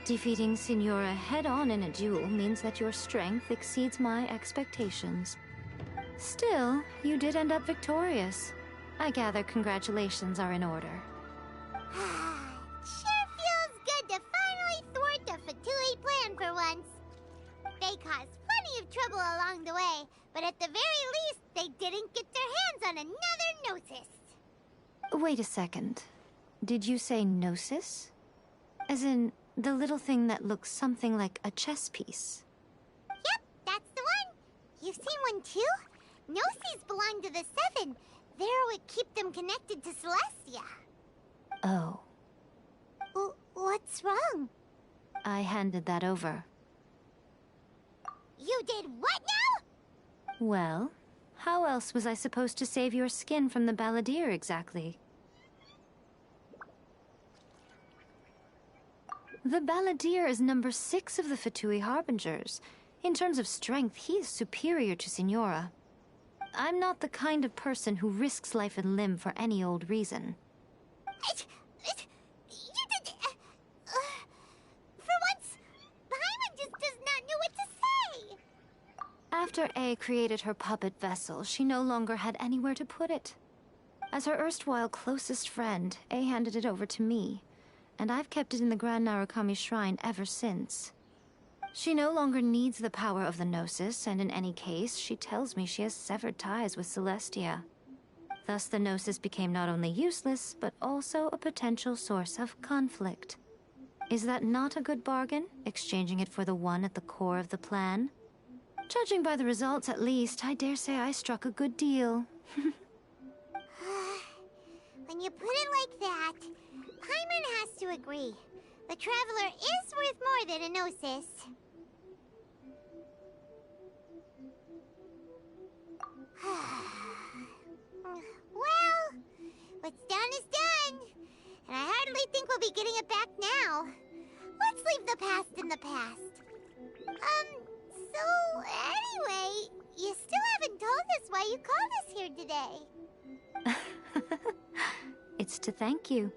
Defeating Signora head-on in a duel means that your strength exceeds my expectations. Still, you did end up victorious. I gather congratulations are in order. Sure feels good to finally thwart the Fatui plan for once. They caused plenty of trouble along the way, but at the very least, they didn't get their hands on another Gnosis. Wait a second. Did you say Gnosis? As in, the little thing that looks something like a chess piece? Yep, that's the one. You've seen one too? Gnosis belong to the Seven. They're what keep them connected to Celestia. Oh. What's wrong? I handed that over. You did what now? Well, how else was I supposed to save your skin from the balladeer exactly? The balladeer is number 6 of the Fatui Harbingers. In terms of strength, he is superior to Signora. I'm not the kind of person who risks life and limb for any old reason. For once, Paimon just does not know what to say. After A created her puppet vessel, she no longer had anywhere to put it. As her erstwhile closest friend, A handed it over to me, and I've kept it in the Grand Narukami Shrine ever since. She no longer needs the power of the Gnosis, and in any case, she tells me she has severed ties with Celestia. Thus the Gnosis became not only useless, but also a potential source of conflict. Is that not a good bargain, exchanging it for the one at the core of the plan? Judging by the results, at least, I dare say I struck a good deal. When you put it like that, Paimon has to agree. The Traveler is worth more than a Gnosis. Well, what's done is done. And I hardly think we'll be getting it back now. Let's leave the past in the past. So anyway, you still haven't told us why you called us here today. It's to thank you.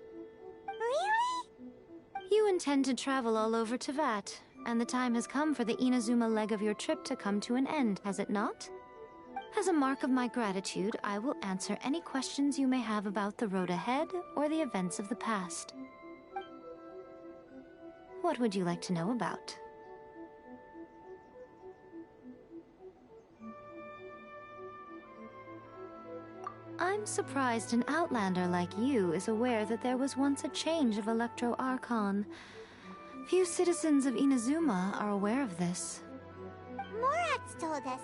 Really? You intend to travel all over Teyvat, and the time has come for the Inazuma leg of your trip to come to an end, has it not? As a mark of my gratitude, I will answer any questions you may have about the road ahead or the events of the past. What would you like to know about? I'm surprised an outlander like you is aware that there was once a change of Electro Archon. Few citizens of Inazuma are aware of this. Morat's told us.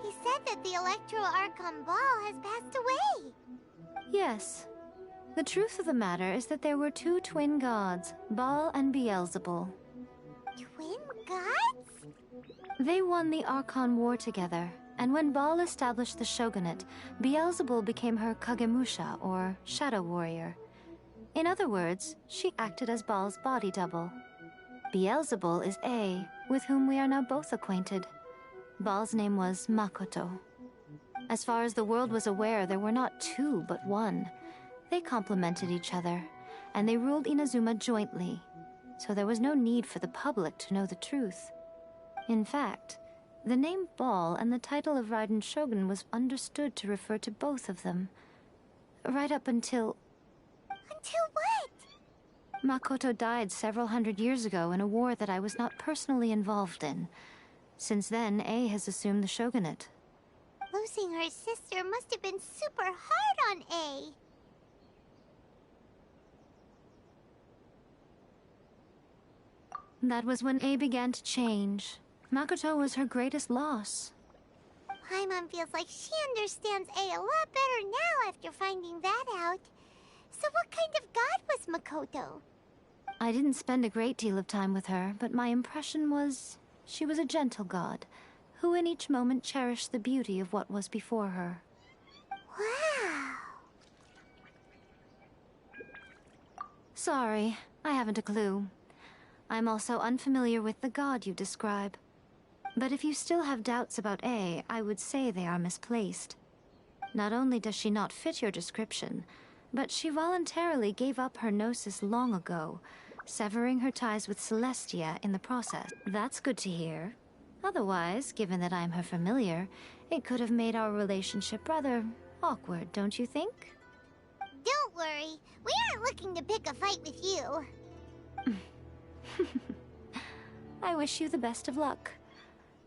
He said that the Electro Archon Ball has passed away. Yes. The truth of the matter is that there were 2 twin gods, Baal and Beelzebul. Twin gods? They won the Archon War together, and when Baal established the shogunate, Beelzebul became her Kagemusha, or shadow warrior. In other words, she acted as Baal's body double. Beelzebul is A, with whom we are now both acquainted. Baal's name was Makoto. As far as the world was aware, there were not 2, but 1. They complemented each other, and they ruled Inazuma jointly, so there was no need for the public to know the truth. In fact, the name Ball and the title of Raiden Shogun was understood to refer to both of them. Right up until... Until what? Makoto died several hundred years ago in a war that I was not personally involved in. Since then, A has assumed the shogunate. Losing her sister must have been super hard on A. That was when A began to change. Makoto was her greatest loss. Paimon feels like she understands A lot better now after finding that out. So what kind of god was Makoto? I didn't spend a great deal of time with her, but my impression was she was a gentle god, who in each moment cherished the beauty of what was before her. Wow. Sorry, I haven't a clue. I'm also unfamiliar with the god you describe. But if you still have doubts about A, I would say they are misplaced. Not only does she not fit your description, but she voluntarily gave up her gnosis long ago, severing her ties with Celestia in the process. That's good to hear. Otherwise, given that I'm her familiar, it could have made our relationship rather awkward, don't you think? Don't worry, we aren't looking to pick a fight with you. I wish you the best of luck.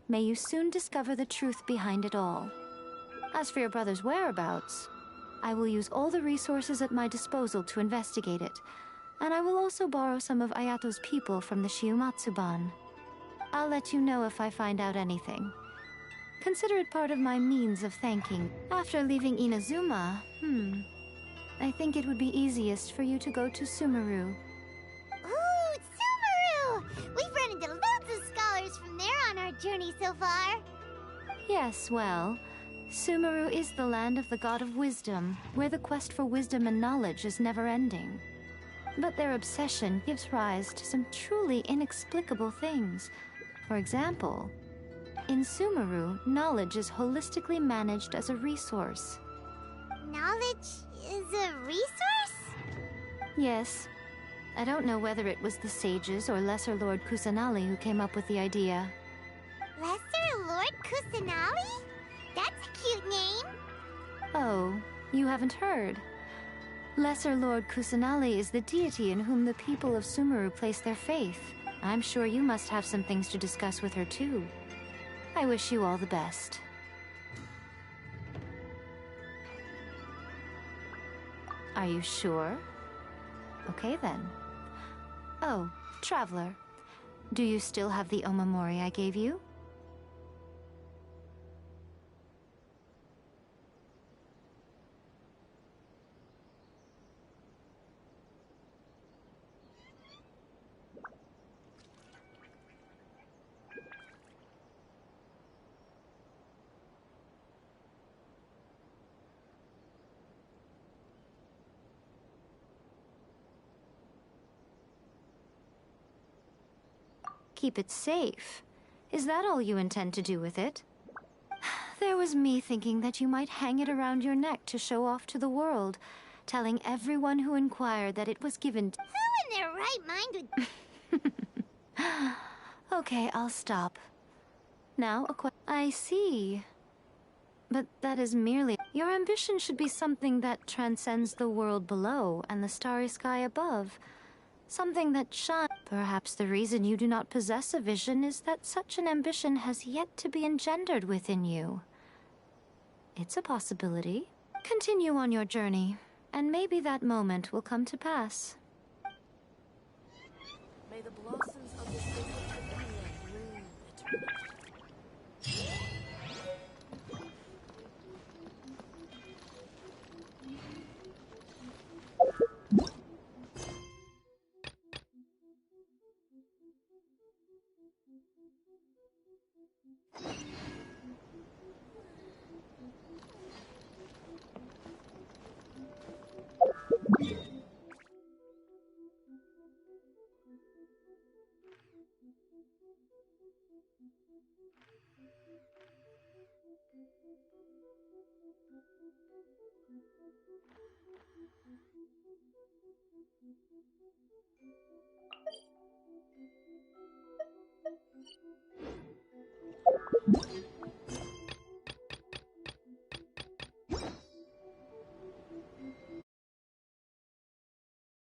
May you soon discover the truth behind it all. As for your brother's whereabouts, I will use all the resources at my disposal to investigate it, and I will also borrow some of Ayato's people from the Shiumatsuban. I'll let you know if I find out anything. Consider it part of my means of thanking. After leaving Inazuma, I think it would be easiest for you to go to Sumeru. Ooh, Sumeru! We've run into loads of scholars from there on our journey so far. Yes, well, Sumeru is the land of the god of wisdom, where the quest for wisdom and knowledge is never-ending. But their obsession gives rise to some truly inexplicable things. For example, in Sumeru, knowledge is holistically managed as a resource. Knowledge is a resource? Yes. I don't know whether it was the sages or Lesser Lord Kusanali who came up with the idea. Lesser Lord Kusanali? That's a cute name. Oh, you haven't heard. Lesser Lord Kusanali is the deity in whom the people of Sumeru place their faith. I'm sure you must have some things to discuss with her too. I wish you all the best. Are you sure? Okay then. Oh, Traveler. Do you still have the Omamori I gave you? Keep it safe. Is that all you intend to do with it? There was me thinking that you might hang it around your neck to show off to the world, telling everyone who inquired that it was given to— Who in their right mind would— Okay, I'll stop. Now, I see. But that is merely— Your ambition should be something that transcends the world below and the starry sky above. Something that shines. Perhaps the reason you do not possess a vision is that such an ambition has yet to be engendered within you. It's a possibility. Continue on your journey, and maybe that moment will come to pass. May the blossoms of this bloom eternally.